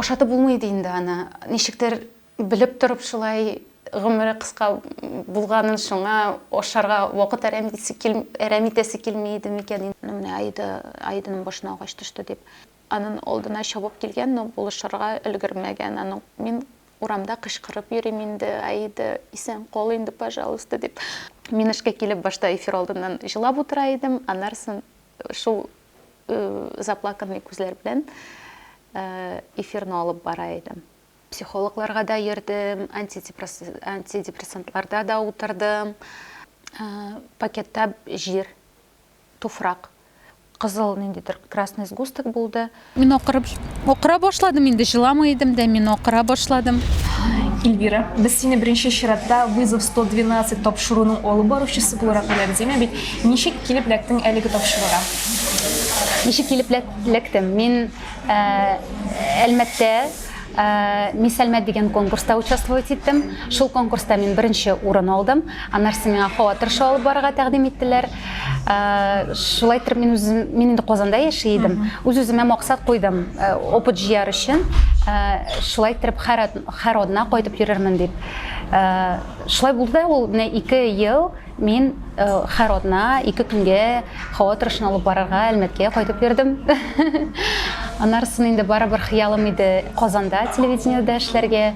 ошаты булмайды инде аны. Ничектер билеп турып шулай гомере кыска булганын шуңа ошарга вакыт әрәмитәсе килмейді микән. Менә айдының башына агач төште дип. Аның алдына чабып килгән, но булышырга өлгермәгән. Аның мин урамда кычкырып йөрим инде, айды исән кал инде, пожалуйста дип. Мин эшкә килеп башта эфир алдыннан җылап утыра идем, аннарсын шул заплаканный күзләр белән эфирны алып бара идем. Психологларга да йөрдем, антидепрессантларда да утырдым. Пакетта җир, туфрак, кызыл ниндидер красный сгусток булды. Мин окыра башладым инде, җыламый идем дә, мин окыра башладым. Эльвира, без сине беренче чиратта вызов 112 тапшыруның алып баручысы буларак беләбез, бит ничек килеп эләктең әлеге тапшыруга? Ничек килеп эләктем? Мин Әлмәттә Мисәлмәт дигән конкурста участвовать иттем. Шул конкурста мин беренче урын алдым. Аннарсы миңа хаватыр шоу алып барырга тәкъдим иттеләр. Шулай итеп мин инде Казанда яши идем. Үз-үземә максат куйдым, опыт җыяр өчен. Шулай итеп һәр адына кайтып йөрермен дип. Шулай булды. Ул менә 2 ел мин һәр адына 2 көнгә хаватыр эшен алып барырга Әлмәткә кайтып йөрдем. Аннарсын инде барыбер хыялым иде Казанда телевидениедә эшләргә.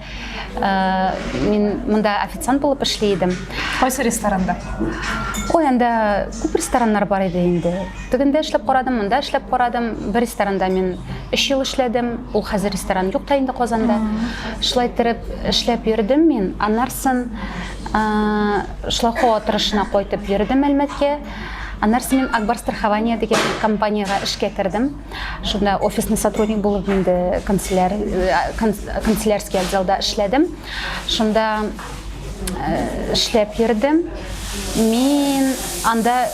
Мин монда официант булып эшли идем. Кайсы ресторанда? Ой, анда күп рестораннар бар иде инде. Тегендә эшләп карадым, монда эшләп карадым. Бер ресторанда мин 3 ел эшләдем. Ул хәзер ресторан юк та инде Казанда. Шулай итеп эшләп йөрдем мин. Аннарсын шулай хаватыр эшенә кайтып йөрдем Әлмәткә. Аннарсын мин Акбар страхование дигән компанияга эшкә кердем. Шунда офисный сотрудник булып инде канцелярский отделда эшләдем. Шунда эшләп йөрдем. Мин анда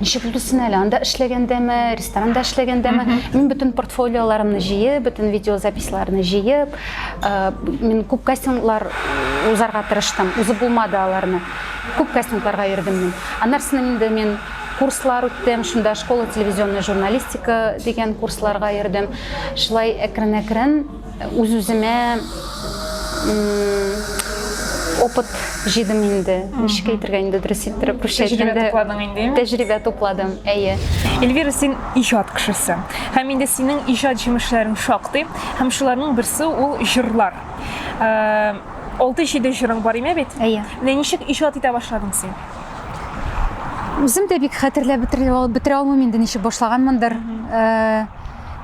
ничек булсын әле, анда эшләгәндәме, ресторанда эшләгәндәме, мин бөтен портфолиоларымны җыеп, бөтен видеозаписларны җыеп, мин күп кастинглар узарга тырыштым. Үзе булмады аларны. Күп кастингларга йөрдем мин. Аннарсын инде мин курслар үттем, шунда школа телевизионная журналистика дигән курсларга йөрдем. Шулай әкрен-әкрен үз-үземә опыт җыйдым инде. Ничек әйтергә инде дөрес иттереп тәҗрибә тупладым. Әйе. Эльвира, син иҗат кешесе. Һәм инде синең иҗат җимешләрең шактый. Һәм шуларның берсе ул җырлар. 6-7 җырың бар име бит? Әйе. Ничек иҗат итә башладың син? Үзем дә бик хәтерләп бетерә алмыйм инде, ничек башлаганмындыр.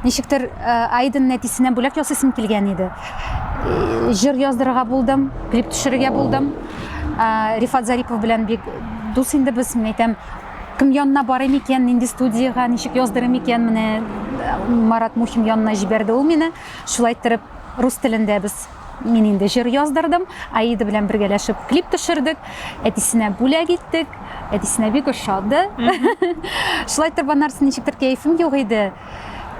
Ничектер айдын нәтисенә бүләк ясыйсым килгән иде. Җыр яздырырга булдым, клип төшерергә булдым. Рифат Зарипов белән бик дус инде без, мин әйтәм, кем янына барыйм икән, нинди студияга, ничек яздырым икән, менә Марат Мухин янына җибәрде ул мине. Шулай итеп рус телендә без мин инде җыр яздырдым. Аида белән бергәләшеп клип төшердек. Әтисенә бүләк иттек. Әтисенә бик ошады. Шулай итеп аннарсы ничектер кәефем юк иде.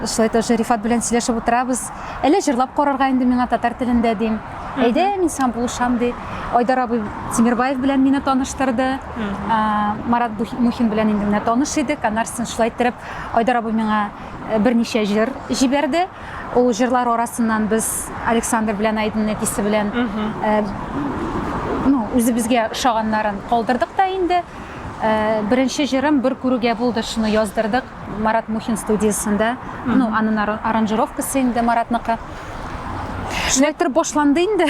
Шулай итеп Рифат белән сөйләшеп утырабыз. Әле җырлап карарга инде миңа татар телендә дим. Әйдә, мин сам булышам ди. Айдар абый Тимербаев белән мине таныштырды. Марат Мухин белән инде менә таныш идек. Аннарсын шулай итеп Айдар абый миңа берничә җыр җибәрде. Ул җырлар арасыннан без Александр белән Айдын әтисе белән үзебезгә ошаганнарын калдырдык та инде. Беренче җырым бер күрүгә булды, шуны яздырдык Марат Мухин студиясында. Аның аранжировкасы инде Маратныкы. Шулай башланды инде.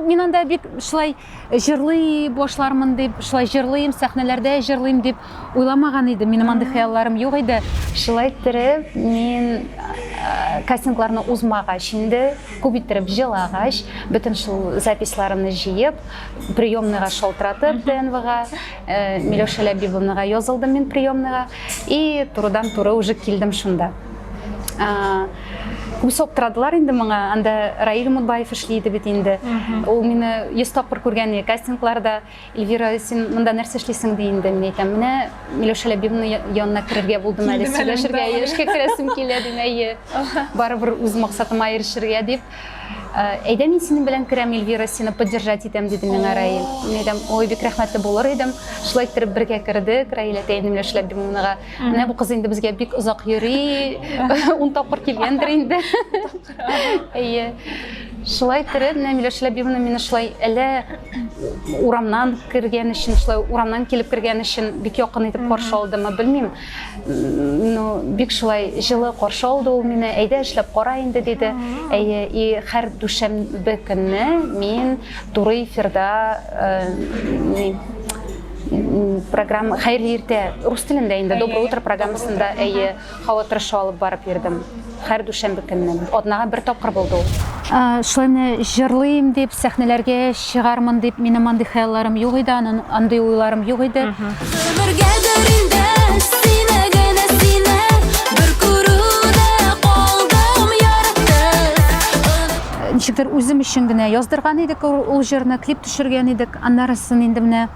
Мин анда бик шулай җырлый башлармын дип, шулай җырлыйм, сәхнәләрдә җырлыйм дип уйламаган идем. Минем андый хыялларым юк иде. Шулай итеп мин кастингларны узмагач инде, күп иттереп җылагач, бөтен шул записларымны җыеп, приемныйга шалтыратып ДНВга, Миләүшә Ләбибовнага язылдым мин приемныйга и турыдан-туры уже килдем шунда. Күп соптырадылар инде моңа, анда Раил Мутбаев эшли иде бит инде. Ул мине 100 тапкыр күргән кастингларда. Эльвира, син монда нәрсә эшлисең ди инде. Мин әйтәм, менә Миләүшә Ләбибовна янына керергә булдым әле, сөйләшергә, эшкә керәсем килә дим, әйе. Барыбер үз максатыма ирешергә дип. Әйдә мин синең белән керәм, Эльвира, сине поддержать итәм диде миңа Раил. Мин әйтәм, ой, бик рәхмәтле булыр идем. Шулай итеп бергә кердек, Раил әтәем белән эшләп дим уныга. Менә бу кыз инде безгә бик озак йөри, 10 тапкыр килгәндер инде. Әйе. Шулай итеп, менә мин эшләп бимне мине шулай әле урамнан кергән өчен, шулай урамнан килеп кергән өчен бик якын итеп каршы алдымы, белмим. Ну, бик шулай җылы каршы алды ул мине. Әйдә эшләп кара инде диде. Әйе, и һәр дүшәмбе көнне мин туры эфирда программа Хәйрле иртә рус телендә инде Доброе утро программасында әйе хаватырышы алып барып йөрдем. Һәр дүшәмбе көнне. Атнага бер тапкыр булды ул. Шулай менә җырлыйм дип, сәхнәләргә чыгармын дип, минем андый хыялларым юк иде, андый уйларым юк иде. Ничектер үзем өчен генә яздырган идек ул җырны, клип төшергән идек. Аннарысын инде менә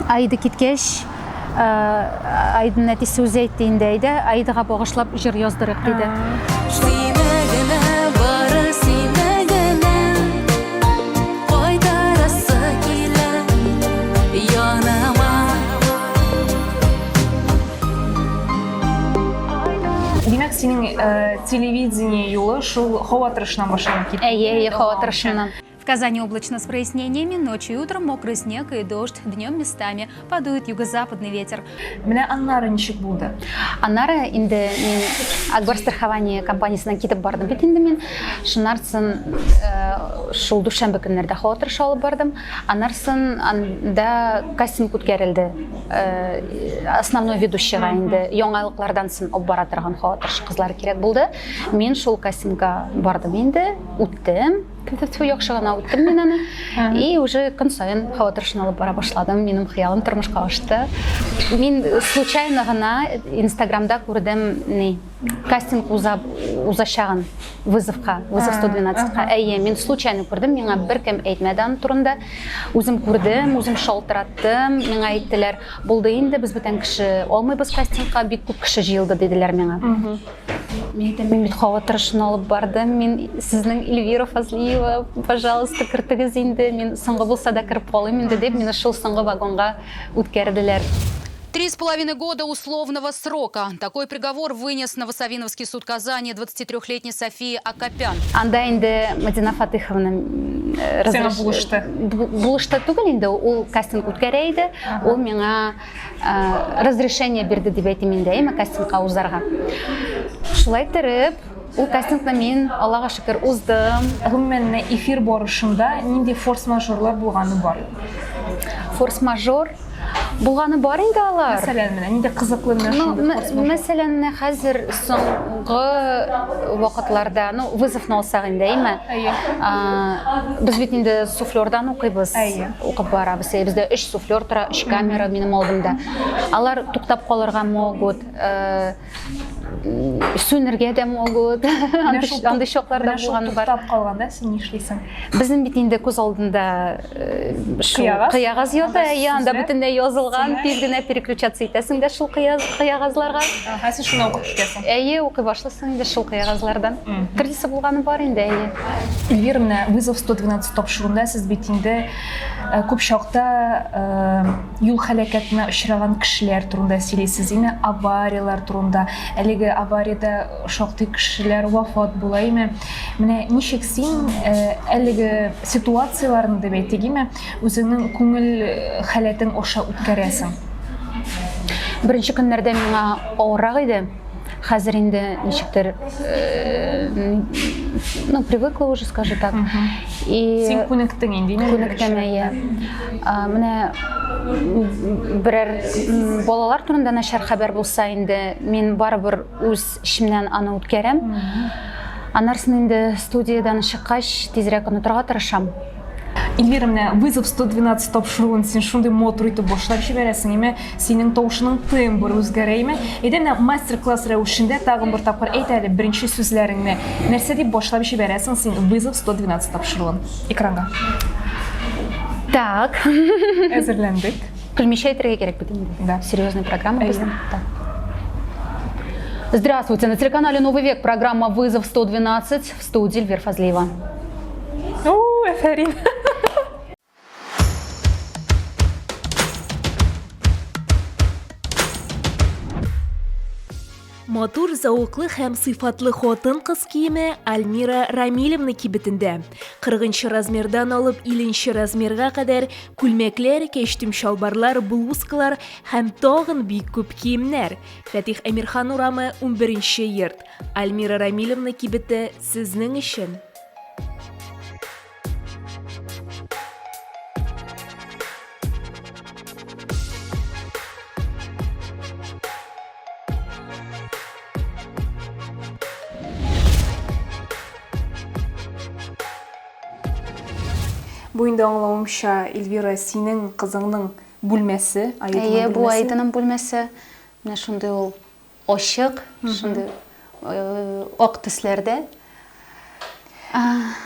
Айды киткәч, Айдың әтисе үзе әйтте инде, әйдә Айдыга багышлап җыр яздырык диде. Димәк, синең телевидение юлы шул хаватырышынан башланып китте. Әйе, хаватырышыннан. В Казани облачно с прояснениями, ночью и утром мокрый снег и дождь, днем местами подует юго-западный ветер. Менә аннары ничек булды? Аннары инде мин Агрострахование компаниясеннән китеп бардым бит инде мин. Шуннарсын шул дүшәмбе көннәрдә хаватырыш алып бардым. Аннарсын анда кастинг үткәрелде. Основной ведущийга инде яңалыклардан сын алып бара торган хаватырыш кызлар кирәк булды. Мин шул кастингка бардым инде, үттем. Яхшы гына үттем мин аны. И уже көн сайын хаватырышны алып бара башладым. Минем хыялым тормышка ашты. Мин случайно гына Инстаграмда күрдем кастинг узачагын вызовка, вызов 112-ка. Әйе, мин случайно күрдем, миңа беркем әйтмәде аны турында. Үзем күрдем, үзем шалтыраттым. Миңа әйттеләр, булды инде, без бүтән кеше алмыйбыз кастингка, бик күп кеше җыелды диделәр миңа. Мин әйтәм, мин бит хаватырышны алып бардым. Мин сезнең Эльвира Фазлиева, пожалуйста, кертегез инде. Мин соңгы булса да кирип калыйм инде дип, мине шул соңгы вагонга үткәрделәр. 3,5 года условного срока. Такой приговор вынес Новосавиновский суд Казани 23-летней Софии Акопян. Анда инде Мадина Фатыховна булышты түгел инде, ул кастинг үткәрә иде. Ул миңа разрешение бирде дип әйтим инде, кастингка узарга. Шулай итеп, ул кастингны мин, Аллага шөкер, уздым. Гомумән эфир барышында нинди форс-мажорлар булганы бар? Форс-мажор булганы бар инде алар. Мәсәлән, нинди кызыклы форс-мажор? Мәсәлән, хәзер соңгы вакытларда, вызовны алсак инде, без бит инде суфлёрдан укыйбыз, укып барабыз. Бездә 3 суфлёр тора, 3 камера минем алдымда. Алар туктап калырга могут, сүнергә дә могут. Андый шокларда булганы бар. Туктап калганда син ни эшлисең? Безнең бит инде күз алдында кыягаз ята, анда бөтенләй язылган, тиз генә переключаться итәсең дә шул кыягазларга. Син шуны укып китәсең. Әйе, укый башласаң инде шул кыягазлардан. Төрлесе булганы бар инде, әйе. Эльвира, менә вызов 112 тапшыруында сез бит инде күп чакта юл һәлакәтенә очраган кешеләр турында сөйлисез, авариялар турында. Әлеге аварияда шактый кешеләр вафат була, менә ничек син әлеге ситуацияларны дип әйтик, үзеңнең күңел халәтен аша үткәрәсең? Беренче көннәрдә миңа авыррак иде. Хәзер инде ничектер привыкла уже, скажу так. Син күнектең инде, күнектем, әйе. Менә берәр балалар турында начар хәбәр булса инде, мин барыбер үз эшемнән аны үткәрәм. Аннарсын инде студиядан чыккач тизрәк онытырга тырышам. Эльвира, менә вызов 112 тапшыруын син шундый мотор итеп башлап җибәрәсең, синең тавышының тембры үзгәрә, әйдә менә мастер-класс рәвешендә тагын бер тапкыр әйт әле беренче сүзләреңне. Нәрсә дип башлап җибәрәсең син вызов 112 тапшыруын экранга? Так. Әзерләндек. Көлмичә әйтергә кирәк бит инде. Да. Серьезная программа безнең. Здравствуйте. На телеканале «Новый век» программа «Вызов 112». В студии Эльвира Фазлиева. Афәрин. Матур, зауыклы һәм сыйфатлы хатын кыз киеме Альмира Рамилевна кибетендә. 40-нчы размердан алып 50-нчы размерга кадәр күлмәкләр, кәчтүм шалбарлар, блузкалар һәм тагын бик күп киемнәр. Фатих Әмирхан урамы 11-нче йорт. Альмира Рамилевна кибете сезнең өчен. Бу инде аңлавымча, Эльвира, синең кызыңның бүлмәсе, Әйе, бу бүлмәсе. Айданың бүлмәсе. Менә шундый ул ачык, шундый ак төсләрдә.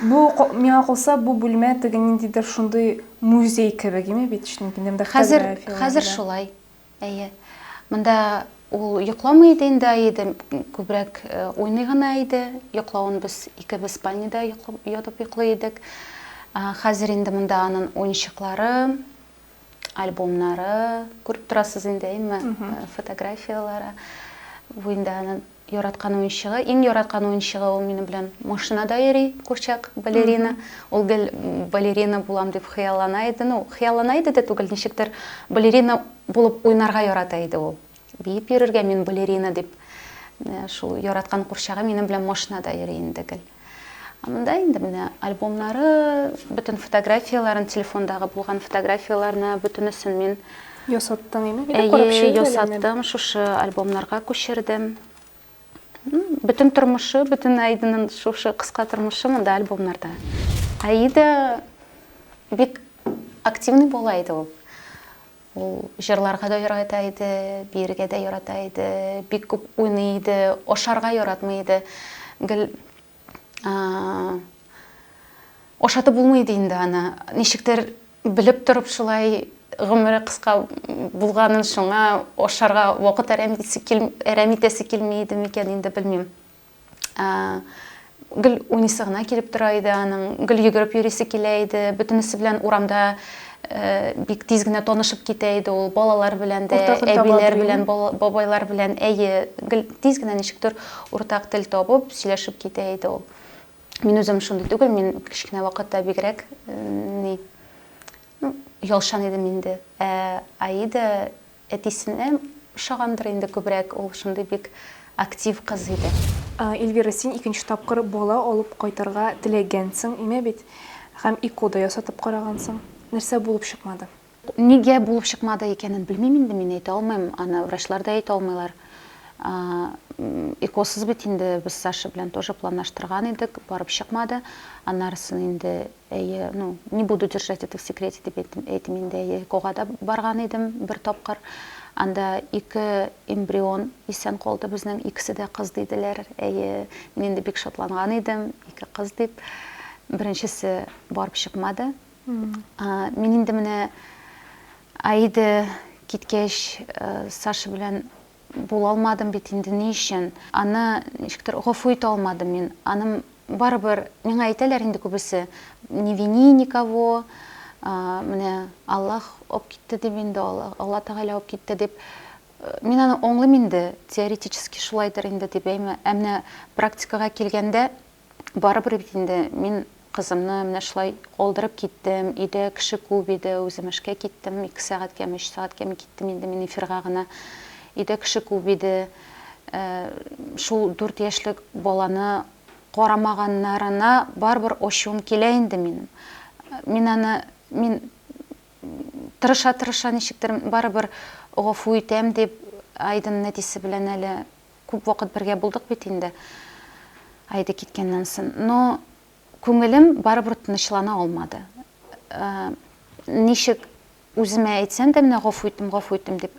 Бу миңа калса, бу бүлмә теге ниндидер шундый музей кебек име бит, шундый Хәзер шулай. Әйе. Монда ул йокламый иде инде, Айда күбрәк уйный гына иде. Йоклавын без икебез спальняда ятып йоклый идек. Хәзер инде монда аның уенчыклары, альбомнары, күреп торасыз инде, фотографиялары. Бу инде аның яраткан уенчыгы, иң яраткан уенчыгы ул минем белән машинада йөри, курчак, балерина. Ул гел балерина булам дип хыяллана иде. Ну, хыяллана иде дә түгел, ничектер балерина булып уйнарга ярата иде ул. Биеп йөрергә мин балерина дип. Шул яраткан курчагы минем белән машинада йөри инде гел. Монда инде менә альбомнары, бөтен фотографияларын, телефондагы булган фотографияларны бөтенесен мин ясаттың име? ясаттым, шушы альбомнарга күчердем. Бөтен тормышы, бөтен Айданың шушы кыска тормышы монда альбомнарда. Айда бик активный була иде ул. Ул җырларга да ярата иде, биергә дә ярата иде, бик күп уйный иде, ашарга яратмый иде. Гел ашатып булмый иде инде аны. Ничектер белеп торып шулай гомере кыска булганын шуңа ашарга вакыт әрәмитәсе килми иде микән инде белмим. Гел уйныйсы гына килеп тора иде аның, гел йөгереп йөрисе килә иде, бөтенесе белән урамда бик тиз генә танышып китә иде ул, балалар белән дә, әбиләр белән, бабайлар белән, әйе, гел тиз генә ничектер уртак тел табып, сөйләшеп китә иде ул. Мин үзем шундый түгел, мин кичкенә вакытта бигрәк ялшан идем инде. Айда әтисенә ошагандыр инде күбрәк, ул шундый бик актив кыз иде. Эльвира, син икенче тапкыр бала алып кайтырга теләгәнсең име бит? Һәм ИКОда ясатып карагансың. Нәрсә булып чыкмады? Нигә булып чыкмады икәнен белмим инде, мин әйтә алмыйм, аны врачлар да әйтә алмыйлар. ИКОсыз бит инде без Саша белән тоже планлаштырган идек, барып чыкмады. Аннарысын инде, әйе, ну, не буду держать это в секрете дип әйтим инде, ИКОга да барган идем бер тапкыр. Анда 2 эмбрион исән калды, безнең икесе дә кыз диделәр. Әйе, мин инде бик шатланган идем, 2 кыз дип. Беренчесе барып чыкмады. Мин инде менә Айда киткәч Саша белән була алмадым бит инде ни өчен. Аны ничектер гафу итә алмадым мин. Аның барыбер миңа әйтәләр инде күбесе, не вини никого. Менә Аллаһ алып китте дип инде, Алла Тәгалә алып китте дип. Мин аны аңлыйм инде, теоретически шулайдыр инде дип әйме. Әмма практикага килгәндә барыбер бит инде мин кызымны менә шулай калдырып киттем. Өйдә кеше күп иде, үзем эшкә киттем. 2 сәгатькә, 3 сәгатькә киттем инде мин эфирга гына. Өйдә кеше күп иде. Шул 4 яшьлек баланы карамаганнарына барбыр ачуым килә инде минем. Мин тырыша ничектер барыбер гафу итәм дип Айданың әтисе белән әле күп вакыт бергә булдык бит инде. Айда киткәннән соң. Но күңелем барыбер тынычлана алмады. Ничек үземә әйтсәм дә менә гафу итем дип,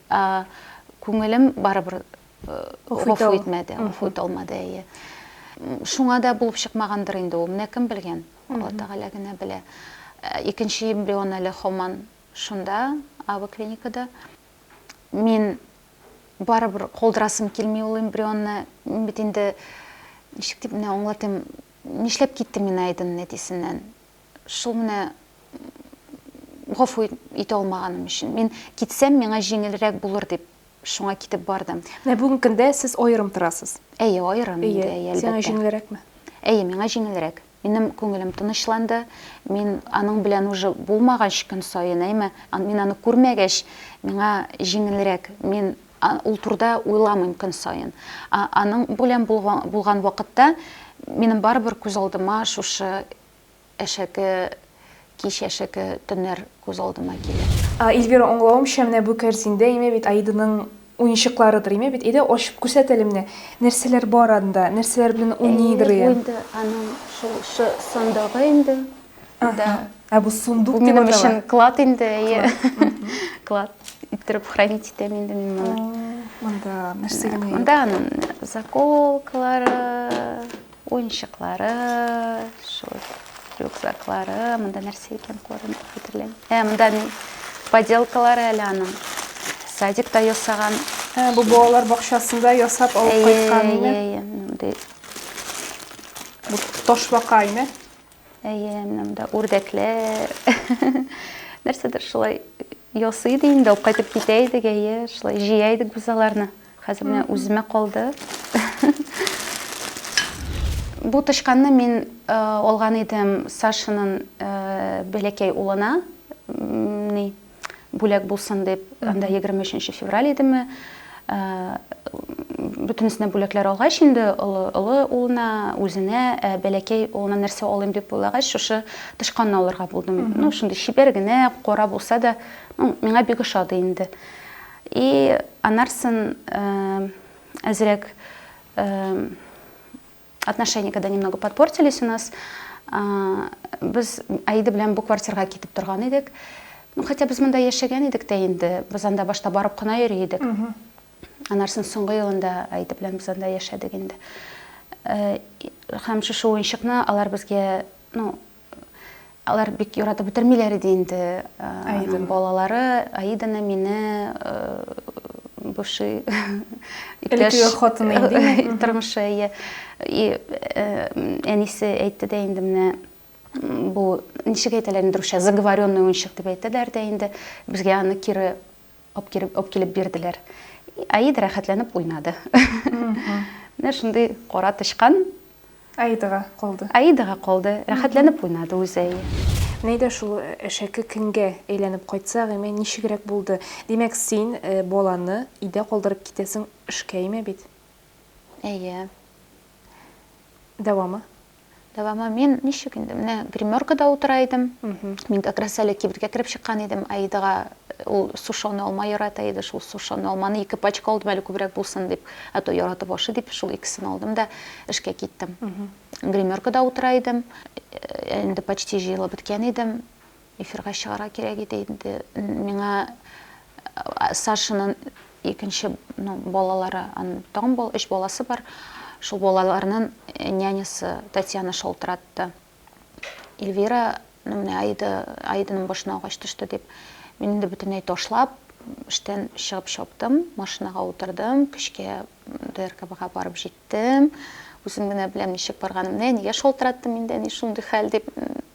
күңелем барыбер гафу итмәде, гафу итә алмады. Шуңа да булып чыкмагандыр инде ул, менә кем белгән? Алла Тәгалә генә белә. Икенче эмбрион әле һаман шунда, клиникада. Мин барыбір қолдырасым келмей ол эмбрионны бит инде ничек дип менә аңлатам, нишләп китте мин Айдын нәтисеннән. Шул менә гафу итә алмаганым өчен. Мин китсәм миңа җиңелрәк булыр дип шуңа китеп бардым. Менә бүгенге көндә сез аерым торасыз. Әйе, аерым инде, Сиңа әлбәттә. җиңелрәкме? Әйе, миңа җиңелрәк. Минем күңелем тынычланды. Мин аның белән уже булмагач көн саен, әйме, мин аны күрмәгәч, миңа җиңелрәк. Мин ул турда уйламыйм көн саен. Аның белән булган вакытта минем барыбер күз алдыма шушы әшәке, кич әшәке төннәр күз алдыма килә. Эльвира, аңлавымча, менә бу картинада име бит Айдының уенчыкларыдыр, име бит. Әйдә ачып күрсәтәле менә. Нәрсәләр бар анда? Нәрсәләр белән уйныйдыр? Инде аның шул сандыгы инде. Да. Бу сундук Бу минем өчен клад инде. Клад иттереп хранить итәм инде мин моны. Монда нәрсә генә? Монда аның заколкалары, уенчыклары, шул рюкзаклары, монда нәрсә икән күрен хәтерләйм. Монда поделкалары әле аның. Садикта ясаган. Бу балалар бакчасында ясап алып кайткан име? Бу ташбака име? Монда үрдәкләр. Нәрсәдер шулай ясый инде, алып кайтып китә идек, шулай җыя идек без аларны. Хәзер менә үземә калды. Бу тышканны мин алган идем Сашаның бәләкәй улына, бүләк булсын дип, анда 23 февраль идеме. Бөтенесенә бүләкләр алгач инде, олы улына, үзенә, бәләкәй улына нәрсә алыйм дип уйлагач, шушы тышканны алырга булдым. Ну, шундый чибәр генә, кара булса да, миңа бик ошады инде. И анарсын әзрәк отношения когда немного подпортились у нас, без Аида белән бу квартирага китеп торган идек. Ну, хотя без монда яшәгән идек тә инде, без анда башта барып кына йөри идек. Анарсын соңгы елында Аида белән без анда яшәдек инде. Һәм шушы уенчыкны алар безгә, ну, алар бик яратып бетермиләр иде инде. Аиданың балалары, Аиданы, мине, бывший Элекке хатыны инде. Тормышы. И әнисе әйтте дә инде менә бу ничек әйтәләр инде русча заговоренный уенчык дип әйтәләр дә инде. Безгә аны кире алып килеп бирделәр. Аида рәхәтләнеп уйнады. Менә шундый кара тышкан Аидага калды. Аидага калды, рәхәтләнеп уйнады үзе. Нәйдә шул әшәке көнгә әйләнеп кайтсак, име ничегрәк булды? Димәк, син баланы өйдә калдырып китәсең эшкә име бит? Әйе. Дәвамы? Дәвамы мин ничек инде? Менә гримеркада утыра идем. Мин как раз әле кибеткә кереп чыккан идем. Аидага ул сушоны алма ярата иде, шул сушоны алманы 2 пачка алдым әле күбрәк булсын дип, а то ярата башы дип, шул икесен алдым да эшкә киттем. Гримеркада утыра идем. Инде почти җыелып беткән идем. Эфирга чыгара кирәк иде инде. Миңа Сашаның икенче балалары, аның тагын 3 баласы бар. Шул балаларның нянясы Татьяна шалтыратты. Эльвира, менә Айданың башына агач төште дип, мин инде бөтенләй ташлап, эштән чыгып чаптым, машинага утырдым, көчкә ДРКБга барып җиттем. Үзем генә беләм ничек барганымны, нигә шалтыраттым инде, ни шундый хәл дип,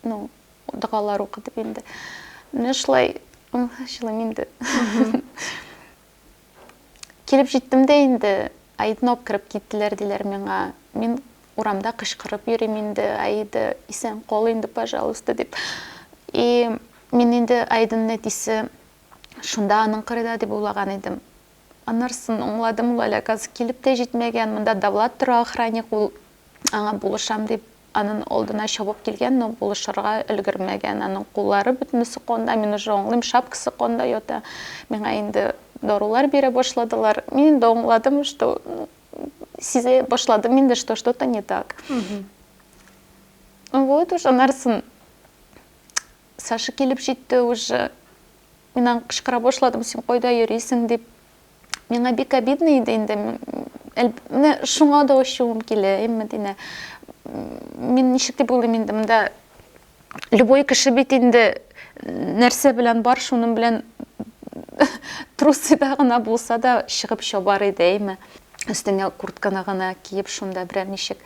ну, дугалар укытып инде. Менә шулай инде. Килеп җиттем дә инде, Айданы алып кирип киттеләр диләр миңа. Мин урамда кычкырып йөрим инде, Аида, исән кал инде, пожалуйста, дип. И мин инде Айданың әтисе шунда аның кырыда дип уйлаган идем. Анарсын аңладым, ул әле килеп тә җитмәгән, монда Давлат тора, охранник, ул аңа булышам дип аның алдына чабып килгән, но булышырга өлгермәгән. Аның куллары бөтенесе канда, мин уже аңлыйм, шапкасы канда ята. Миңа инде дарулар бирә башладылар. Мин инде аңладым, что сизе башладым инде, что что-то не так. Вот уже анарсын Саша килеп җитте уже. Мин кычкыра башладым, син кайда йөрисең дип. Миңа бик обидно иде инде. Менә шуңа да ачуым килә, Мәдинә. Мин ничек дип уйлыйм инде, монда любой кеше бит инде нәрсә белән бар, шуның белән трусыда гына булса да чыгып чабар иде әйме. Өстенә куртканы гына киеп шунда берәр ничек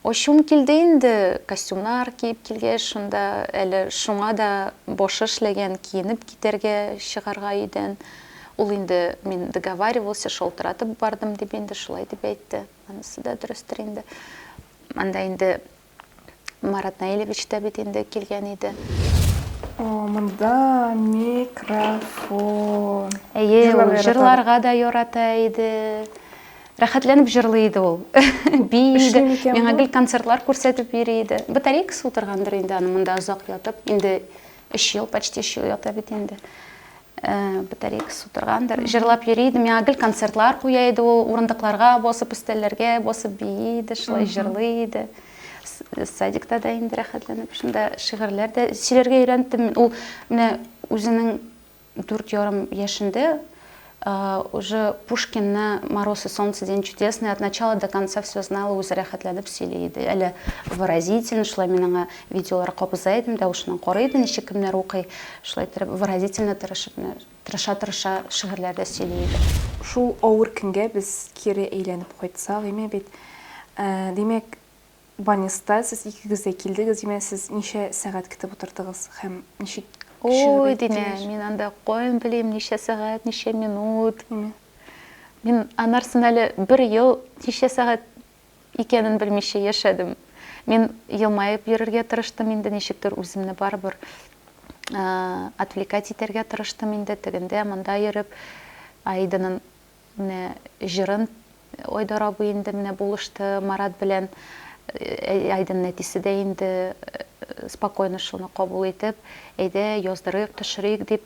ошум килде инде, костюмнар киеп килгәч, шунда әле шуңа да бош эшләгән, киенеп китәргә чыгарга идән. Ул инде мин договаривался, шалтыратып бардым дип инде шулай дип әйтте. Анысы да дөрестер инде. Анда инде Марат Наилевич та бит инде килгән иде. Мында микрофон. Җырларга да ярата иде. Рәхәтләнеп җырлый иде ул. Биде. Миңа гел концертлар күрсәтеп йөри иде. Батарейкасы утыргандыр инде аны монда озак ятып. Инде 3 ел, почти 3 ел ята бит инде. Батарейкасы утыргандыр. Җырлап йөри иде. Миңа гел концертлар куя иде ул. Урындыкларга басып, өстәлләргә басып бии иде, шулай җырлый иде. Садикта да инде рәхәтләнеп шунда шигырьләр дә сөйләргә өйрәндем. Ул менә үзенең 4,5 яшендә уже Пушкинны «Мороз и солнце, день чудесный» от начала до конца все знала, үзе рәхәтләнеп сөйли иде. Әле выразительно, шулай мин аңа видеолар кабыза идем, да ушынан карый иде, ничек кемнәр укый, шулай выразительно тырыша шигырьләрдә сөйли иде. Шул авыр көнгә без кире әйләнеп кайтсак, бит, димәк, Баниста сез икегез дә килдегез, сез ничә сәгать көтеп утырдыгыз һәм ничек? Ой, Дине, мин анда кайын белим, ничә сәгать, ничә минут. Мин анарсын әле 1 ел ничә сәгать икәнен белмичә яшәдем. Мин елмаеп йөрергә тырыштым инде, ничектер үземне барыбер отвлекать итәргә тырыштым инде, тегендә, монда йөреп, Айданың менә җырын Айдар абый инде менә булышты Марат белән. Айдан нәтисе дә инде спокойно шуны кабул итеп, әйдә яздырыйк, төшерик дип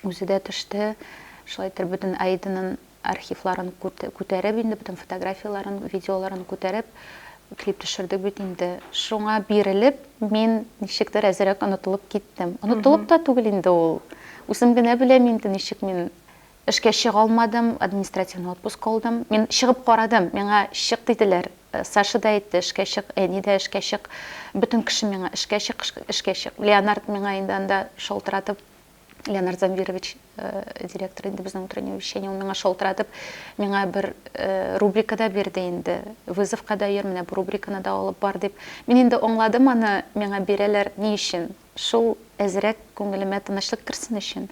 үзе дә төште. Шулай итеп бөтен Айданның архивларын күтәреп инде, бөтен фотографияларын, видеоларын күтәреп, клип төшердек бит инде. Шуңа бирелеп, мин ничектер әзрәк онытылып киттем. Онытылып та түгел инде ул. Үзем генә беләм инде ничек мин эшкә чыга алмадым, административный отпуск алдым. Мин чыгып карадым, миңа чык диделәр. Саша да әйтте, эшкә чык, әни дә эшкә чык. Бөтен кеше миңа эшкә чык. Леонард миңа инде анда шалтыратып, Леонард Замвирович, директор инде безнең утреннее вещание, ул миңа шалтыратып, миңа бер рубрикада бирде инде. Вызовка да йөр, менә бу рубриканы да алып бар дип. Мин инде аңладым аны, миңа бирәләр ни өчен? Шул әзрәк күңелемә тынычлык керсен өчен.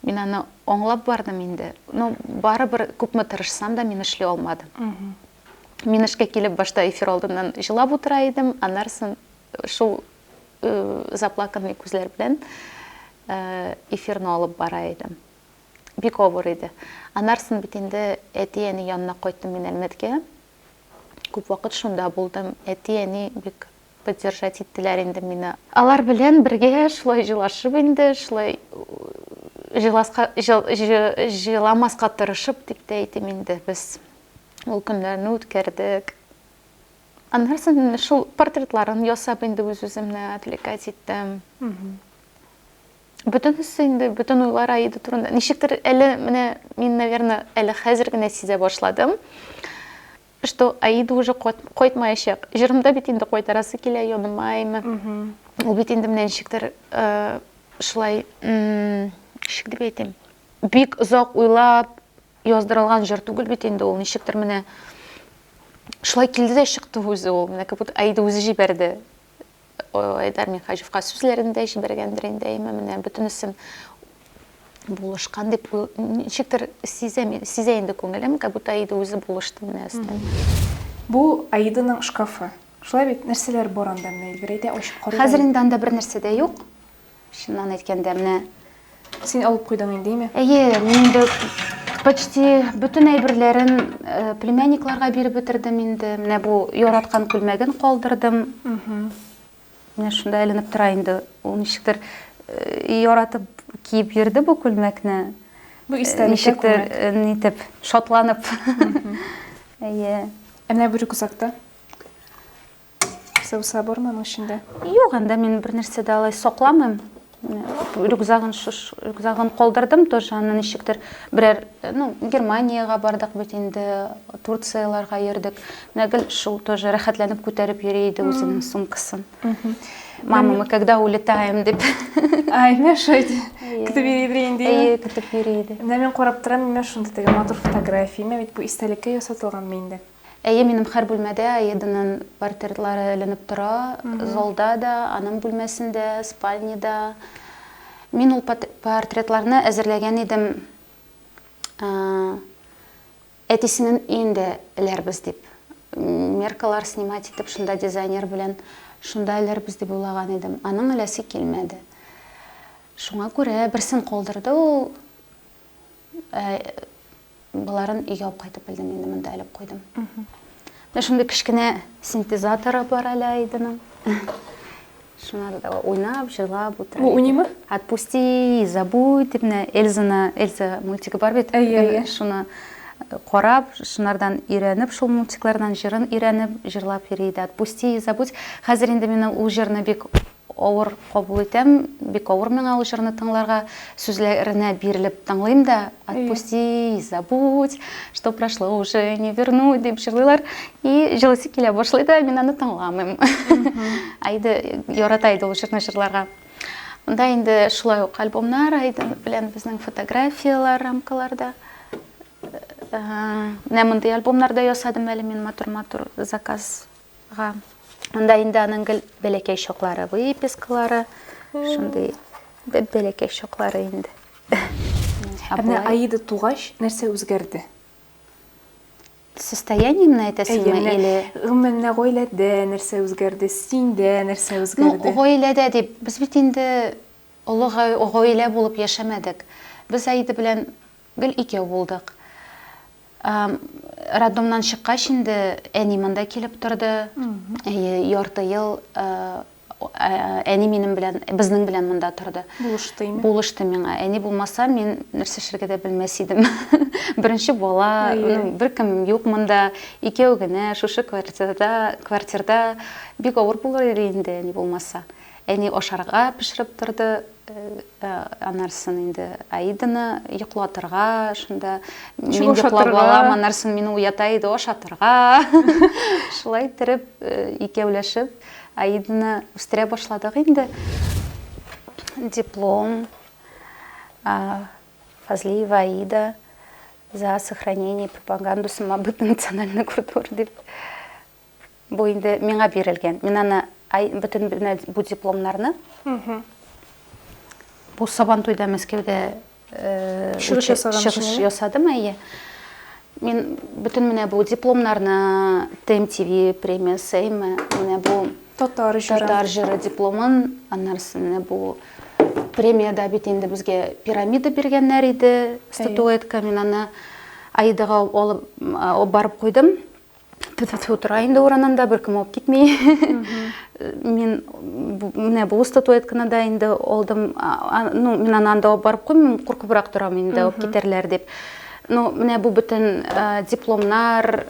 Мин аны аңлап бардым инде. Ну, барыбер күпме тырышсам да мин эшли алмадым. Мин эшкә килеп башта эфир алдыннан җылап утыра идем, аннарсын шул заплаканный күзләр белән эфирны алып бара идем. Бик авыр иде. Аннарсын бит инде әти-әни янына кайттым мин Әлмәткә. Күп вакыт шунда булдым. Әти-әни бик поддержать иттеләр инде мине. Алар белән бергә шулай җылашып инде, шулай җыламаска тырышып дип тә әйтим инде без. Ул көннәрне үткәрдек. Аннарсын шул портретларын ясап инде үз-үземне отвлекать иттем. Бөтенесе инде, бөтен уйлар Аида турында. Ничектер әле менә мин, наверное, әле хәзер генә сизә башладым, что Аида уже кайтмаячак. Җырымда бит инде кайтарасы килә, янымаймы. Ул бит инде менә ничектер шулай, ничек дип әйтим, бик озак уйлап яздырылган җыр түгел бит инде ул, ничектер менә шулай килде дә чыкты үзе ул. Менә как будто Аида үзе җибәрде. Айдар Михаҗевка сүзләрен дә җибәргәндер инде, менә бөтенесен булышкан дип ничектер сизә инде күңелем, как будто Аида үзе булышты менә өстән. Бу Аиданың шкафы. Шулай бит нәрсәләр бар анда, менә әйдә ачып карый. Хәзер инде анда бер нәрсә дә юк. Шуннан әйткәндә менә Син алып куйдың инде, әйме? Мин инде почти бөтен әйберләрен племянникларга биреп бетердем инде. Менә бу яраткан күлмәген калдырдым. Менә шунда әленеп тора инде. Ул ничектер яратып киеп йөрде бу күлмәкне. Бу истәлеккә күлмәк. Нитеп, шатланып. Менә бу рюкзакта. Сәүсә бармы аның эчендә? Юк, анда мин бер нәрсә дә алай сакламыйм. Рюкзагын калдырдым, тоже аны ничектер берәр, Германияга бардык бит инде, Турцияларга йөрдек. Менә гел шул тоже рәхәтләнеп күтәреп йөри иде үзенең сумкасын. Мама, мы когда улетаем деп. Ай, мен шойды. Күтіп берейін деймін. Күтіп берейді. Мен қарап тұрам, мен шонда теге матур фотография, мен бұл истәлекке ясатылған менде. Минем һәр бүлмәдә Аиданың портретлары эленеп тора. Залда да, аның бүлмәсендә, спальняда. Мин ул портретларны әзерләгән идем. Әтисенең өендә эләрбез дип. Меркалар снимать итеп, шунда дизайнер белән шунда эләрбез дип уйлаган идем. Аның эләсе килмәде. Шуңа күрә берсен калдырды ул. Буларын өйгә алып кайтып белдем, инде монда алып куйдым. Шунда кичкенә синтезаторы бар әле Аиданың. Шуңа да уйнап, җырлап утыра. Бу уйнымы? Отпусти, забудь дип, Эльза мультигы бар бит. Шуны карап, шунардан өйрәнеп, шул мультиклардан җырын өйрәнеп, җырлап йөри иде. Отпусти, забудь. Хәзер инде мин ул җырны бик авыр кабул итәм, бик авыр миңа ул җырны тыңларга, сүзләренә бирелеп тыңлыйм да. Отпусти, забудь, что прошло уже не вернуть дип җырлыйлар. И җылысы килә башлый да, мин аны тыңламыйм. Аида ярата иде ул җырны җырларга. Монда инде шулай ук альбомнар, Аида белән безнең фотографиялар рамкаларда. Мондай альбомнарда ясадым әле мин матур заказга. Монда инде аның бәләкәй чаклары, выпискалары, шундый бәләкәй чаклары инде. Менә Аида тугач, нәрсә үзгәрде? Состояниемне әйтәсеңме или гомумән гаиләдә нәрсә үзгәрде, синдә нәрсә үзгәрде? Гаиләдә дип, без бит инде олы гаилә булып яшәмәдек. Без Аида белән гел икәү булдык. Роддомнан чыккач инде әни монда килеп торды. Ярты ел әни минем белән, безнең белән монда торды. Булышты миңа. Әни булмаса, мин нәрсә эшләргә дә белмәс идем. Беренче бала, беркем юк монда, икәү генә шушы квартирада бик авыр булыр инде әни булмаса. Әни ашарга пешереп торды. Анарсын инде Аиданы йоклатырга, шунда мин йоклап алам, анарсын мине уята иде ашатырга. Шулай итеп икәүләшеп Аиданы үстерә башладык инде. Диплом Фазлиева Аида за сохранение и пропаганду самобыта национальной культуры дип. Бу инде миңа бирелгән. Мин аны бөтен бу дипломнарны бу Сабантуйда Мәскәүдә чыгыш ясадым, Мин бөтен менә бу дипломнарны ТМТВ премиясы, менә бу Татар җыры дипломын, аннарсын бу премияда бит инде безгә пирамида биргәннәр иде, статуэтка, мин аны Аидага алып барып куйдым. Тутыра инде уранында беркем алып китми. Мин менә бу статуэтканы да инде алдым. Мин аны анда барып куймыйм, куркыбрак торам инде алып китерләр дип. Менә бу бөтен дипломнар,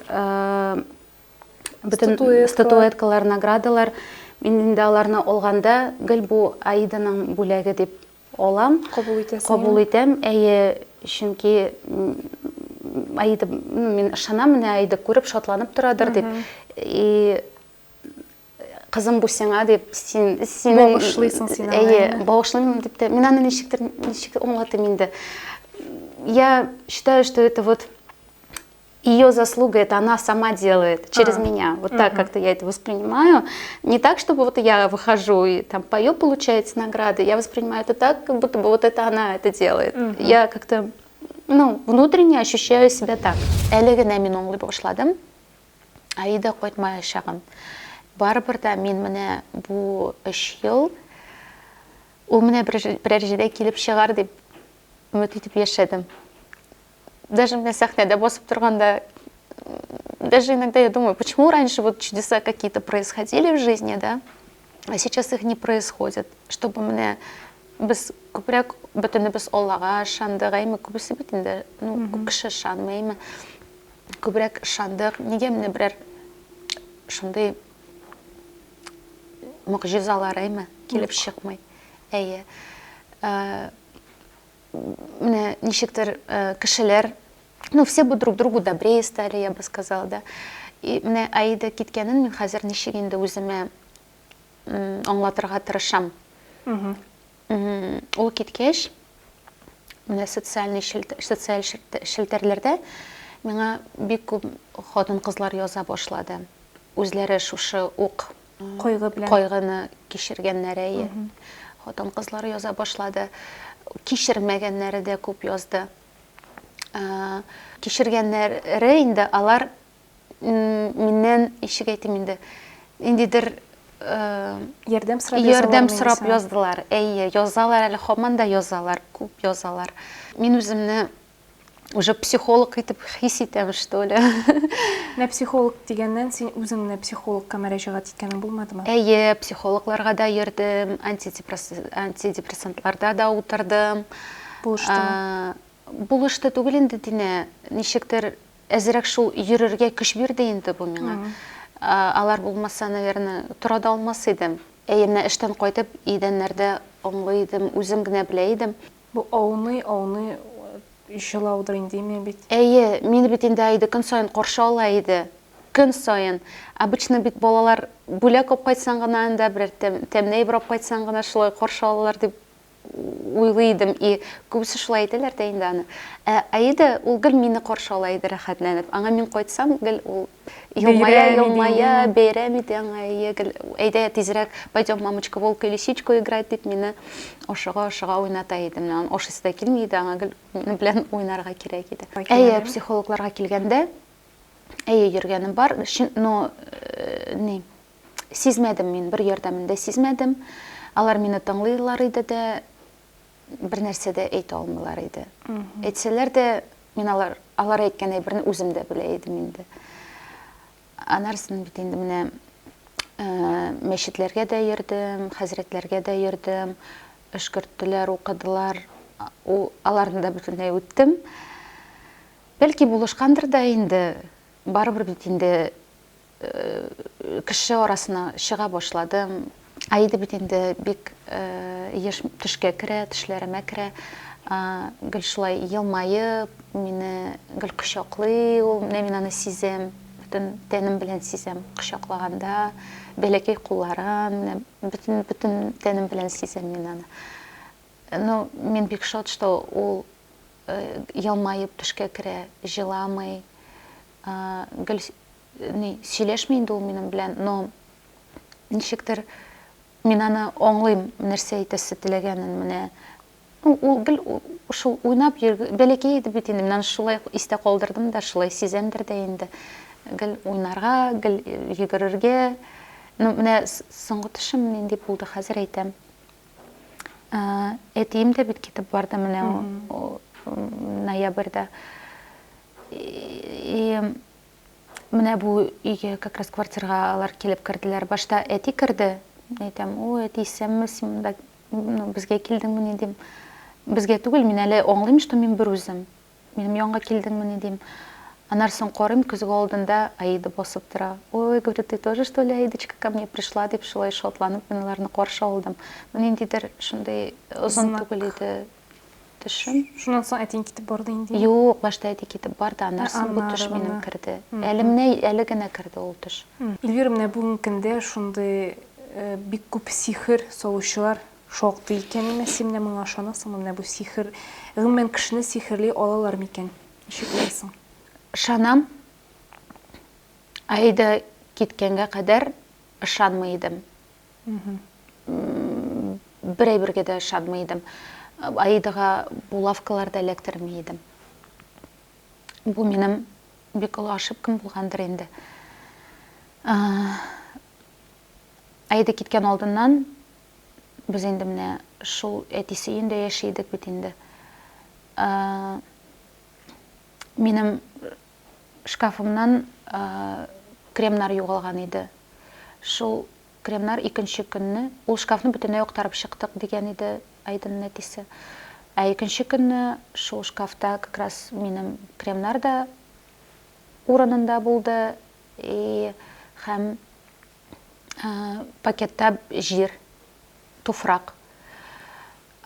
бөтен статуэткалар, наградалар, мин инде аларны алганда гел бу Аиданың бүләге дип алам. Кабул итәм. Чөнки Аида, мин ышанам, менә Аида күреп шатланып торадыр дип. Кызым бу сиңа дип, син багышлыйсың син. Багышлыйм дип тә, мин аны ничек аңлатам инде. Я считаю, что это вот ее заслуга, это она сама делает через меня. Вот так как-то я это воспринимаю. Не так, чтобы вот я выхожу и там пою, получаете награды. Я воспринимаю это так, как будто бы вот это она это делает. Я как-то внутренне ощущаю себя так. Әле генә мин аңлый башладым. Аида кайтмай яшәгән. Барыбер да мин менә бу 3 ел ул менә бер җирдә килеп чыгар дип өмет итеп яшәдем. Даже меня сәхнәдә басып торганда, даже иногда я думаю, почему раньше вот чудеса какие-то происходили в жизни, да, а сейчас их не происходит. Чтобы менә без күбрәк бөтенебез Аллага ышандык, күбесе бит инде, күп кеше ышанмый, күбрәк ышандык. Нигә менә берәр шундый мөгъҗизалар килеп чыкмый. Менә ничектер кешеләр, все бы друг другу добрее стали, я бы сказала, да. И менә Аида киткәнен мин хәзер ничек инде үземә аңлатырга тырышам. Ул киткәч, менә социаль челтәрләрдә миңа бик күп хатын-кызлар яза башлады. Үзләре шушы ук кайгыны кичергәннәре. Хатын-кызлар яза башлады. Кичермәгәннәре дә күп язды. Кичергәннәре инде алар миннән ишек әйтим инде. Индидер ярдәм сорап яздылар. Әйе, язалар әле һаман да язалар, күп язалар. Мин үземне уже психолог итеп хис итәм, что ли. Менә психолог дигәннән син үзеңне психологка мөрәҗәгать иткәнең булмадымы? Әйе, психологларга да йөрдем, антидепрессантларда да утырдым. Булышты түгел инде дине. Ничектер әзрәк шул йөрергә көч бирде инде бу миңа. Алар булмаса, наверное, тора да алмас идем. Әйе, менә эштән кайтып, идәннәрдә аңлыйдым, үзем генә белә идем. Бу ауны җылаудыр инде бит. Әйе, мине бит инде айды көн сайын каршы ала иде. Көн сайын. Обычно бит балалар бүләк алып кайтсаң гына анда бер тәмнәй бер алып кайтсаң гына шулай каршы алалар дип уйлыйдым. И күбесе шулай әйтәләр дә инде аны. Айды ул гел мине каршы ала иде рәхәтләнеп. Аңа мин кайтсам, гел ул елмая, бәйрәм итә аңа. Әйдә тизрәк, пойдем, мамочка, волка и лисичку играть дип мине ашыга уйната иде. Менә ашысы да килми иде, аңа гел мине белән уйнарга кирәк иде. Әйе, психологларга килгәндә, әйе, йөргәнем бар, но сизмәдем мин, бер ярдәмен дә сизмәдем. Алар мине тыңлыйлар иде дә, бер нәрсә дә әйтә алмыйлар иде. Әйтсәләр дә, мин алар әйткән әйберне үзем дә белә идем инде. Анарсын бит инде менә мәчетләргә дә йөрдем, хәзрәтләргә дә йөрдем, эшкерттеләр, укыдылар. Аларны да бөтенләй үттем. Бәлки булышкандыр да инде, барыбер бит инде кеше арасына чыга башладым. Айды бит инде бик еш төшкә керә, төшләремә керә. Гел шулай елмайып, мине гел кочаклый, ул мин аны сизәм, бөтен тәнем белән сизәм, кочаклаганда, бәләкәй кулларын, бөтен тәнем белән сизәм мин аны. Но мин бик шат, что ул елмайып төшкә керә, җыламый, гел сөйләшми инде ул минем белән, но ничектер мин аны аңлыйм, нәрсә әйтәсе теләгәнен менә. Ул гел шул уйнап бәләкәй иде бит инде, мин шулай истә калдырдым да, шулай сизәмдер дә инде. Гел уйнарга, гел йөгерергә. Менә соңгы төшем нинди булды, хәзер әйтәм. Әтием дә бит китеп барды менә ноябрьдә. Менә бу өйгә как раз квартирага алар килеп керделәр. Башта әти керде. Әйтәм, әти исәнме, син монда безгә килдеңме ни дим. Безгә түгел, мин әле аңлыйм, что мин бер үзем. Минем янга килдеңме ни дим. Анарсын карыйм, күз алдында Аида басып тора. Ой, говорит, ты тоже что ли, Аидочка, ко мне пришла, дип шулай шатланып, мин аларны каршы алдым. Ниндидер шундай озын түгел иде төшем. Шуннан соң әтең китеп барды инде. Юк, башта әти китеп барды, анарсын бу төш минем керде. Әле генә керде ул төш. Эльвира, менә бүгенге көндә шундай бик күп сихер салучылар шактый икән, син менә моңа ышанасыңмы? Менә бу сихер, гомумән кешене сихерли алалар микән? Ничек уйлыйсың? Ышанам. Аида киткәнгә кадәр ышанмый идем. Берәй-бергә дә ышанмый идем. Аидага булавкаларда эләктермәй идем. Бу минем бик олы ошибкам булгандыр инде. Аида киткән алдыннан без инде менә шул әтисе өендә яшәйдек бит инде. Минем шкафымнан кремнар югалган иде. Шул кремнар икенче көнне, ул шкафны бөтенләй актарып чыктык дигән иде Айданың әтисе. Икенче көнне шул шкафта как раз минем кремнар да урынында булды, һәм пакетта җир, туфрак.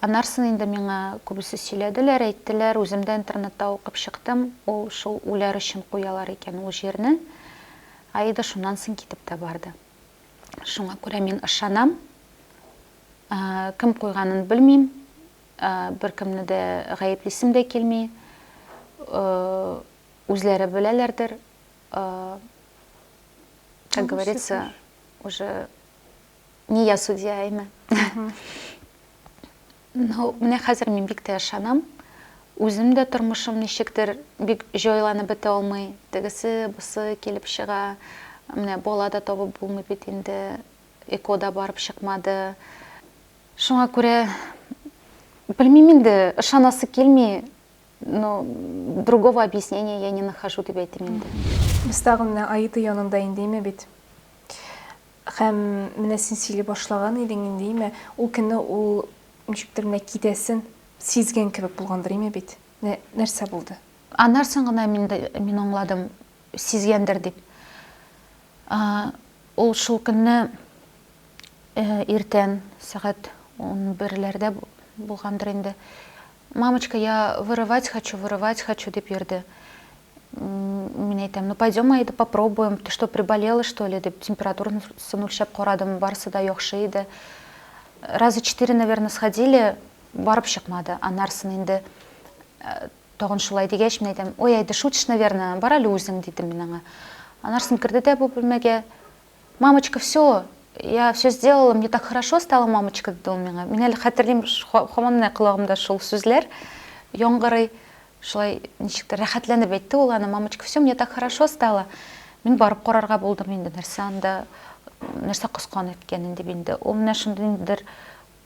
Анарсын инде миңа күбесе сөйләделәр, әйттеләр, үзем дә интернетта укып чыктым, ул шул үләр өчен куялар икән ул җирне. Аида шуннан соң китеп тә барды. Шуңа күрә мин ышанам. Кем куйганын белмим. Бер кемне дә гаеплисем дә килми. Үзләре беләләрдер. Как говорится, уже не я судья, имя. Но менә хәзер мин бик тә ышанам. Үзем дә тормышым ничектер бик җайланып бетә алмый. Тегесе, бусы килеп чыга. Менә бала да табып булмый бит инде. Экода барып чыкмады. Шуңа күрә белмим инде, ышанасы килми. Но другого объяснения я не нахожу дип әйтим инде. Без тагы менә Аида янында индеме бит. Һәм менә син сөйли башлаган идең индеме? Ул көнне ул ничектер менә китәсен сизгән кебек булгандыр име бит. Нәрсә булды? Анарсын гына мин аңладым, сизгәндер дип. Ул шул көнне иртән сәгать 11-ләрдә булгандыр инде. Мамочка, я вырывать хочу дип йөрде. Мин әйтәм, ну пойдем, Аида, попробуем. Ты что, приболела, что ли? Дип температураны үлчәп карадым, барысы да яхшы иде. Раза 4, наверное, сходили, барып чыкмады. Анарсын инде тагын шулай дигәч, мин әйтәм, ой, Аида, шутишь, наверное, бар әле үзең дидем мин аңа. Анарсын керде дә бу бүлмәгә. Мамочка, все, я все сделала, мне так хорошо стало, мамочка, диде ул миңа. Мин әле хәтерлим, һаман колагымда шул сүзләр яңгырый. Шулай ничектер рәхәтләнеп әйтте ул аны, мамочка, все, мне так хорошо стало. Мин барып карарга булдым инде, нәрсә кускан икәнен дип инде. Ул менә шундый ниндидер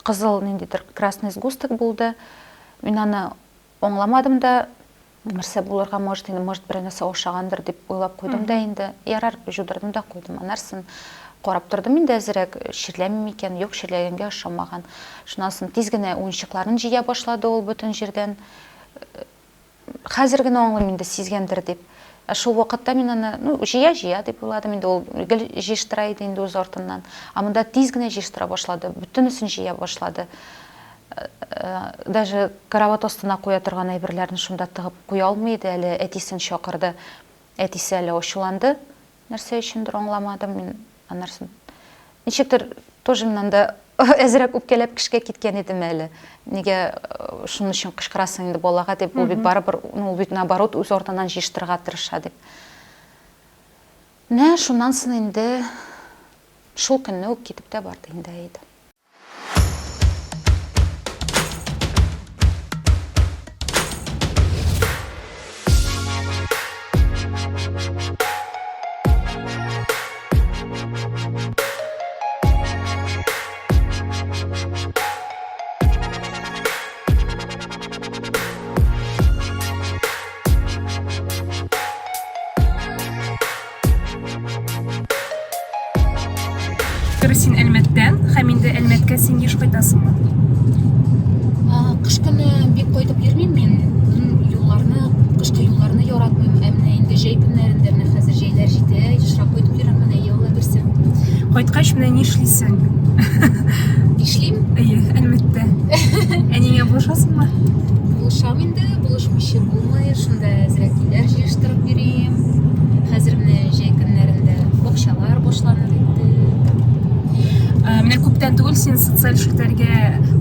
кызыл, ниндидер красный сгусток булды. Мин аны аңламадым да, нәрсә булырга может бер нәрсә ошагандыр дип уйлап куйдым да инде. Ярар, жудырдым да куйдым. Анарсын карап тордым инде әзрәк, ширләме икән, юк, ширләгәнгә ошамаган. Шуннан соң тиз генә уенчыкларын җыя башлады ул бөтен җирдән. Хәзер генә аңлыйм инде сизгәндер дип. Шул вакытта мин аны, җыя дип уйладым инде, ул гел җыштыра иде инде үз артыннан. Монда тиз генә җыштыра башлады, бөтенесен җыя башлады. Даже карават астына куя торган әйберләрне шунда тыгып куя алмый иде, әле әтисен чакырды. Әтисе әле ачуланды. Нәрсә өчендер аңламадым мин анарсын. Ничектер тоже мин анда әзрәк үпкәләп кешкә киткән идем әле. Нигә шуның өчен кычкырасың инде балага дип, ул бит барыбер, ул бит наоборот үз артыннан җыштырырга тырыша дип. Шуннан соң инде шул көнне үк китеп тә барды инде Аида. Син Әлмәттән, һәм инде Әлмәткә син еш кайтасыңмы? Кыш көне бик кайтып йөрмим мин. Юлларны, кышкы юлларны яратмыйм. Әмма инде җәй көннәрендә менә хәзер җәйләр җитә, ешрак кайтып йөрәм, менә яула берсен. Кайткач менә ни эшлисең? Ишлим, Әлмәттә. Әнигә булышасыңмы? булышам инде, булышмыйча булмый, шунда әзрәк иләр җыштырып йөрим. Хәзер менә җәй көннәрендә бакчалар башланыр инде. Менә күптән түгел син социаль эшләргә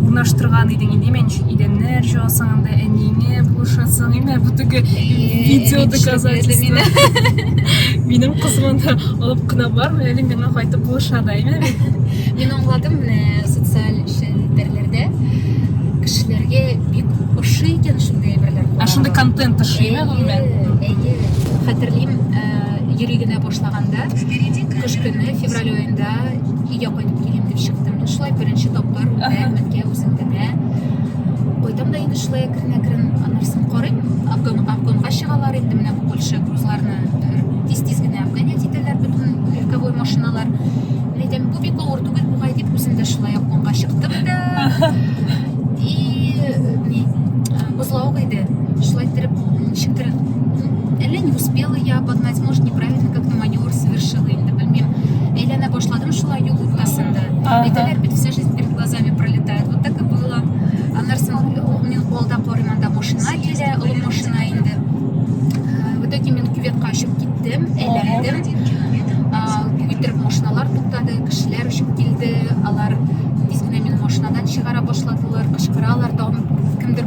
урнаштырган идең инде, мен идәннәр җуасың, анда әнигә булышасың, инде бу теге видео доказательство. Минем кызым да алып кына бар, әле миңа кайтып булыша да, әйме? Мин аңладым, менә социаль эшләрләрдә кешеләргә бик ошый икән шундай әйберләр. Шундай контент ошыймы гомумән? Хәтерлим, йөри генә башлаганда, кыш көне февраль аенда өйгә кайтып килим дип чыктым. Шулай беренче тапкыр Әлмәткә үзем генә кайтам да инде шулай әкрен анарсын карыйм. Афганга чыгалар инде, менә бу Польша грузларны тиз генә Афганга итәләр, бөтен легковой машиналар. Әйтәм, бу бик авыр түгел бугай дип үзем дә шулай Афганга чыктым да. Узлау иде. Шулай итеп, ничектер әллә не успела я обогнать, может, неправильно как-то маневр совершила, инде белмим. Әйләнә башладым шулай юл уртасында. Әйтәләр бит, вся жизнь перед глазами пролетает. Вот так и было. Анарсын мин алда карыйм, анда машина килә, олы машина инде. В итоге мин кюветка очып киттем, әйләндем. Үттереп машиналар туктады, кешеләр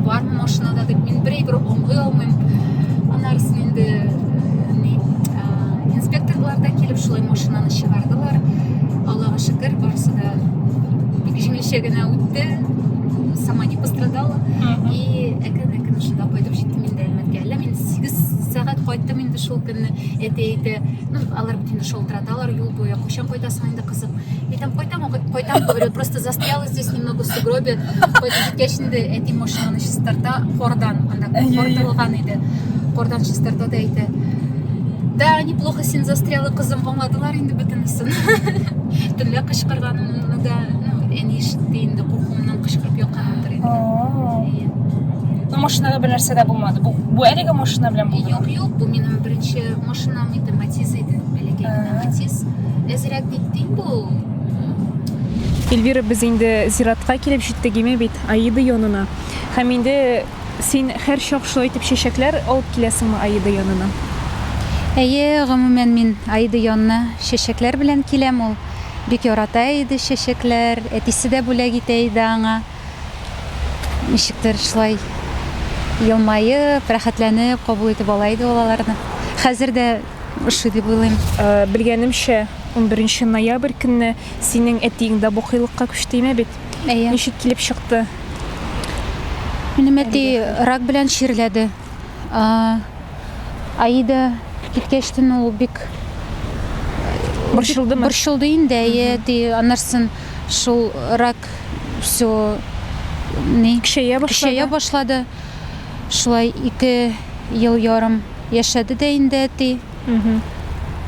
бармы машинада дип мин бер оңгый алмыйм. Анарсын инде инспекторлар да килеп шулай машинаны чыгардылар. Аллага шөкер, барысы да бик җиңелчә генә үтте. Сама не пострадала. И әкрен шунда кайтып җиттем инде Әлмәткә. Әллә мин 8 сәгать кайттым инде шул көнне. Әйтә, алар бит инде шалтырадылар юл буе. Кайчан кайтасың инде кызым? Кайтам, говорю, просто застряла здесь немного в сугробе. Кайтып җиткәч инде әти машинаны чистарта кордан, анда кортылган иде. Кордан чистарта да әйтә. Да, неплохо син застряла, кызым, аңладылар инде бөтенесен. Төнлә кычкырганымны да, әни ишетте инде, куркуымнан кычкырып якканымдыр инде. Машинада бер нәрсә дә булмады. Бу әлеге машина белән булды. Юк, бу минем беренче машинам иде, Матиз иде. Бәләкәй генә Матиз. Әзрәк бит бу. Эльвира, без инде зиратка килеп җиттек име бит, Аида янына. Һәм инде син һәр чак шулай итеп чәчәкләр алып киләсеңме Аида янына? Әйе, гомумән мин Аида янына чәчәкләр белән киләм, ул бик ярата иде чәчәкләр, әтисе дә бүләк итә иде аңа. Ничектер шулай елмаеп, рәхәтләнеп кабул итеп ала иде аларны. Хәзер дә ошый дип уйлыйм. Белгәнемчә, 11 ноябрь көнне синең әтиң дә бухилыкка күчтеме бит? Әйе. Ничек килеп чыкты? Минем әти рак белән чирләде. Аида киткәчтен ул бик Борчылдымы? Борчылды инде, әйе, анарсын шул рак все кешәя башлады. Шулай 2 ел ярым яшәде дә инде әти.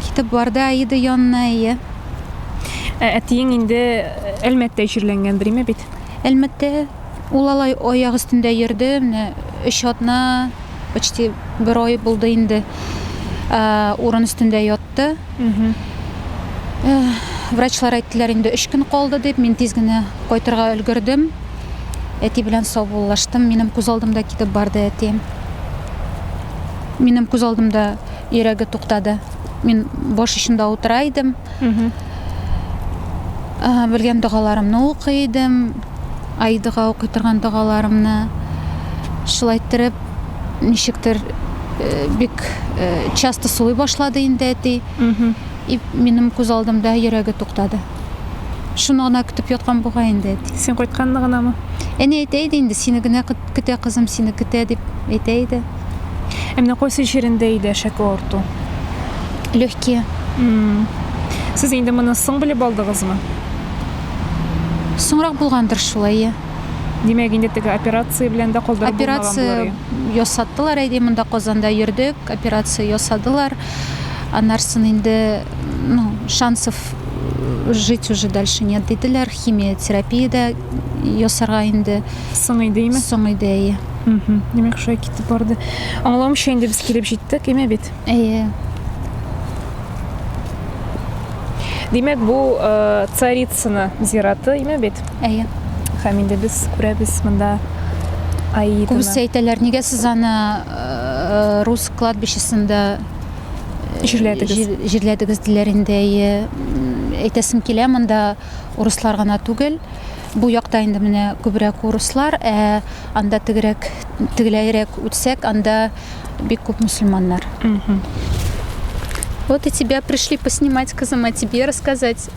Китеп барды Аида янына, әйе. Әтиең инде Әлмәттә җирләнгәндер име бит? Әлмәттә ул алай аяк өстендә йөрде, менә 3 атна, почти 1 ай булды инде. Урын өстендә ятты. Врачлар әйттеләр инде 3 көн калды дип, мин тиз генә кайтырга өлгердем. Әти белән саубуллаштым, минем күз алдымда китеп барды әти. Минем күз алдымда йөрәге туктады. Мин баш ишендә утыра идем. Белгән дугаларымны укый идем. Аидага укый торган дугаларымны. Шулай итеп, ничектер бик часто сулый башлады инде әти. И минем күз алдымда йөрәге туктады. Шуны гына көтеп яткан буга инде әти. Син кайтканны гынамы? Әни әйтә иде инде, сине генә көтә кызым, сине көтә дип әйтә иде. Менә кайсы җирендә иде шәкә арту? Легкие. Сез инде моны соң белеп алдыгызмы? Соңрак булгандыр шулай. Димәк, инде теге операция белән дә калдырып булмаган Операция ясаттылар, әйди, монда Казанда йөрдек, операция ясадылар. Анарсын инде, шансов жить уже дальше нет диделәр, химиотерапия ясарга инде соң идеме? Соң иде. Димәк, шулай китеп барды. Аңламыйча инде без килеп җиттек, име бит? Әйе. Димәк, бу Царицыны зираты, име бит? Әйе. Һәм инде без күрәбез монда Аиданы. Күбесе әйтәләр, нигә сез аны рус кладбищесында җирләдегез диләр инде. Әйтәсем килә, монда урыслар гына түгел. Бу якта инде менә күбрәк урыслар, анда тегеләрәк үтсәк, анда бик күп мусульманнар. Вот и тебя пришли поснимать, кызым, а тебе рассказать.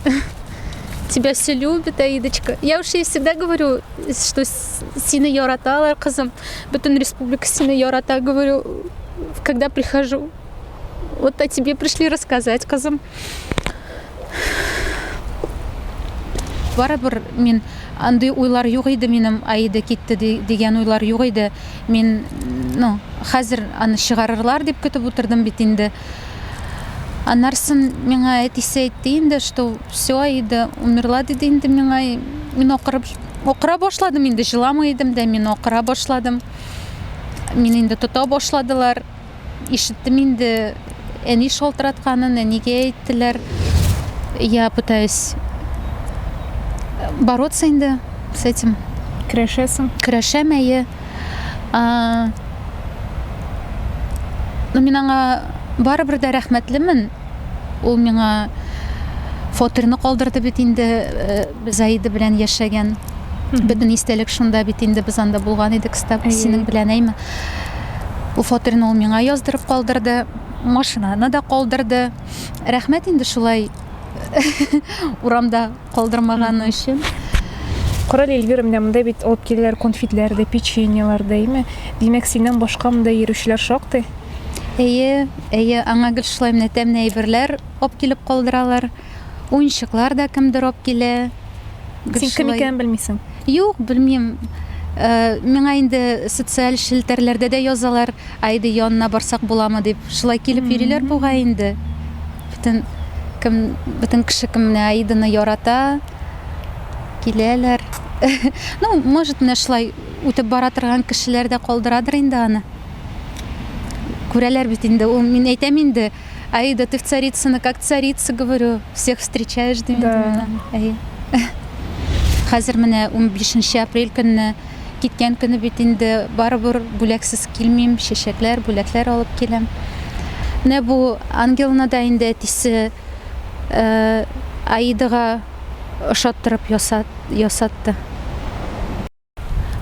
Тебя все любят, Аидочка. Я уж ей всегда говорю, что сине яраталар, кызым. Бөтен республика сине ярата, говорю, когда прихожу. Вот о тебе пришли рассказать, кызым. Барыбер мин андый уйлар юк иде, минем Аида китте дигән уйлар юк иде. Мин, хәзер аны чыгарырлар дип көтеп утырдым бит инде. Анарсын миңа әтисе әйтте инде, что все, Аида умерла диде инде миңа. Мин окыра башладым инде, җыламый идем дә, мин окыра башладым. Мин инде тота башладылар. Ишеттем инде әни шалтыратканын, әнигә әйттеләр. Я пытаюсь бороться инде с этим. Көрәшәсең? Көрәшәм, әйе. Мин аңа барыбер дә рәхмәтлемен. Ул миңа фатирны калдырды бит инде, без Аида белән яшәгән. Бөтен истәлек шунда бит инде без анда булган идек стаб синең белән әйме. Бу фотоны ул миңа яздырып калдырды, машинаны да калдырды. Рәхмәт инде шулай урамда калдырмаганы өчен. Корал Эльвира, менә монда бит алып киләләр конфетләрдә, печеньелар да, әйме? Димәк, синнән башка монда йөрүчеләр шактый. Әйе, аңа гел шулай менә тәмле әйберләр алып килеп калдыралар. Уенчыклар да кемдер алып килә. Син кем икәнен белмисең. Юк, белмим. Миңа инде социаль шелтәрләрдә дә язалар, айды янына барсак буламы дип. Шулай килеп йөриләр буга инде. Бөтен кеше кем менә айдыны ярата, киләләр. Ну, может, менә шулай үтеп бара торган кешеләр дә калдырадыр инде аны. Күрәләр бит инде, ул мин әйтәм инде, Аида, ты в Царицыно, как царица, говорю, всех встречаешь, дим инде. Әйе. Хәзер менә 15 апрель көнне киткән көне бит инде барыбер бүләксез килмим, чәчәкләр, бүләкләр алып киләм. Менә бу Ангелна да инде әтисе Аидага ошаттырып ясатты.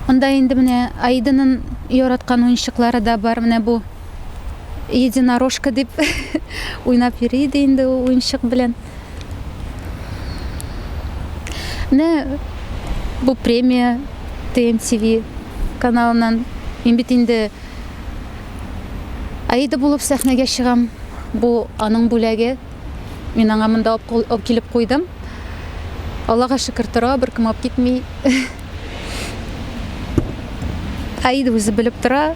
Анда инде менә Аиданың яраткан уенчыклары да бар, менә бу единорожка дип уйнап йөри иде инде уенчык белән. Менә бу премия TMTV каналынан мин бит инде Аида булып сәхнәгә чыгам. Бу аның бүләге. Мин аңа монда алып килеп куйдым. Аллага шөкер тора, беркем алып китми. Аида үзе белеп тора.